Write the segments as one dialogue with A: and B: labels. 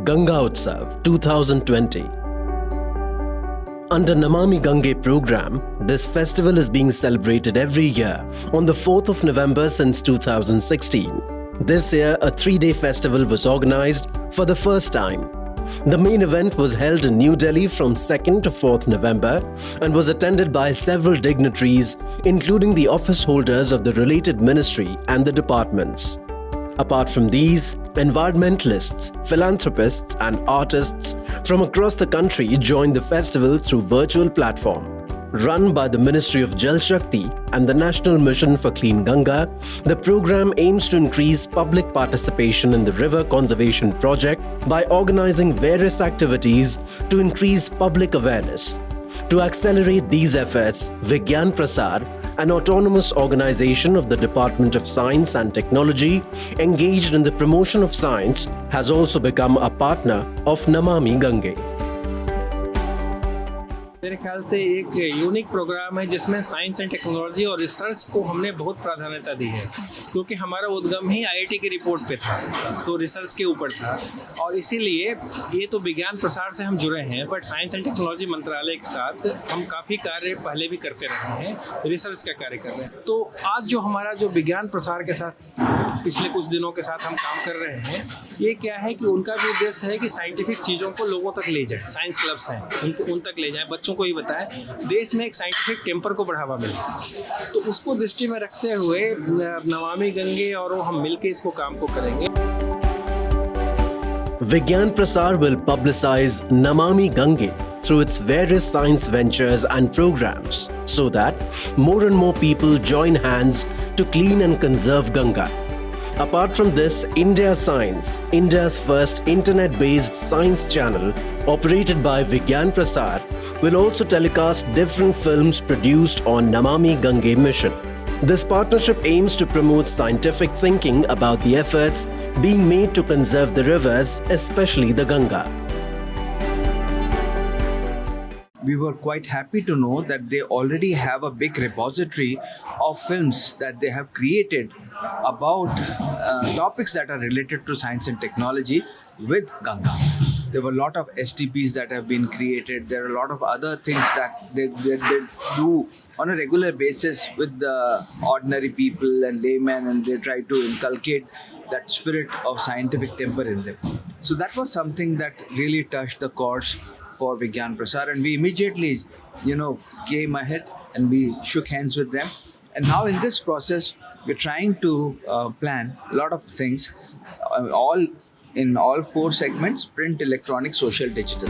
A: Ganga Utsav 2020. Under Namami Gange program, this festival is being celebrated every year on the 4th of November since 2016. This year, a 3-day festival was organized for the first time. The main event was held in New Delhi from 2nd to 4th November and was attended by several dignitaries, including the office holders of the related ministry and the departments. Apart from these, environmentalists, philanthropists and artists from across the country joined the festival through virtual platform. Run by the Ministry of Jal Shakti and the National Mission for Clean Ganga, the program aims to increase public participation in the river conservation project by organizing various activities to increase public awareness. To accelerate these efforts, Vigyan Prasar, an autonomous organization of the Department of Science and Technology engaged in the promotion of science, has also become a partner of Namami Gange.
B: मेरे ख्याल से एक unique programme है जिसमें science and technology और research को हमने बहुत प्राधान्यता दी है, क्योंकि हमारा उद्गम ही आईआईटी की रिपोर्ट पे था, तो रिसर्च के ऊपर था। और इसीलिए ये तो विज्ञान प्रसार से हम जुड़े हैं, बट साइंस एंड टेक्नोलॉजी मंत्रालय के साथ हम काफ़ी कार्य पहले भी करते रहे हैं, रिसर्च का कार्य कर रहे हैं। तो आज जो हमारा जो विज्ञान प्रसार के साथ पिछले कुछ दिनों के साथ हम काम कर रहे हैं, ये क्या है कि उनका भी उद्देश्य है कि साइंटिफिक चीज़ों को लोगों तक ले जाए, साइंस क्लब्स हैं उन तक ले जाए, बच्चों को ही बताएं, देश में एक साइंटिफिक टेम्पर को बढ़ावा मिले। तो उसको दृष्टि में रखते हुए नमामि गंगे और हम मिलके इसको काम को करेंगे।
A: Vigyan Prasar will publicize Namami Gange through its various science ventures and programs so that more and more people join hands to clean and conserve Ganga. Apart from this, India Science, India's first internet-based science channel operated by Vigyan Prasar, will also telecast different films produced on Namami Gange mission. This partnership aims to promote scientific thinking about the efforts being made to conserve the rivers, especially the Ganga.
C: We were quite happy to know that they already have a big repository of films that they have created about topics that are related to science and technology with Ganga. There were a lot of STPs that have been created. There are a lot of other things that they do on a regular basis with the ordinary people and laymen, and they try to inculcate that spirit of scientific temper in them. So that was something that really touched the chords for Vigyan Prasar, and we immediately, came ahead and we shook hands with them. And now in this process, we're trying to plan a lot of things, all in all 4 segments: print, electronic, social, digital.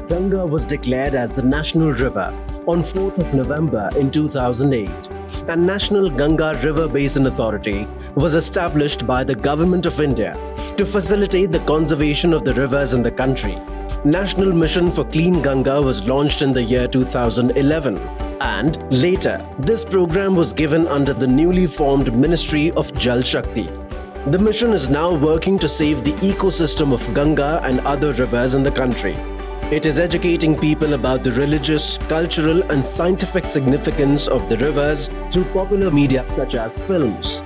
A: Ganga was declared as the national river on 4th of November in 2008, and National Ganga River Basin Authority was established by the Government of India to facilitate the conservation of the rivers in the country. National Mission for Clean Ganga was launched in the year 2011, and later this program was given under the newly formed Ministry of Jal Shakti. The mission is now working to save the ecosystem of Ganga and other rivers in the country. It is educating people about the religious, cultural and scientific significance of the rivers through popular media such as films.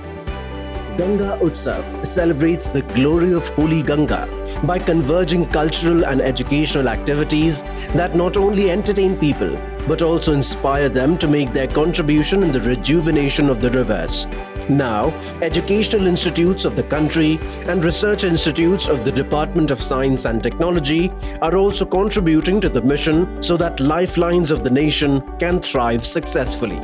A: Ganga Utsav celebrates the glory of Holy Ganga by converging cultural and educational activities that not only entertain people but also inspire them to make their contribution in the rejuvenation of the rivers. Now, educational institutes of the country and research institutes of the Department of Science and Technology are also contributing to the mission so that lifelines of the nation can thrive successfully.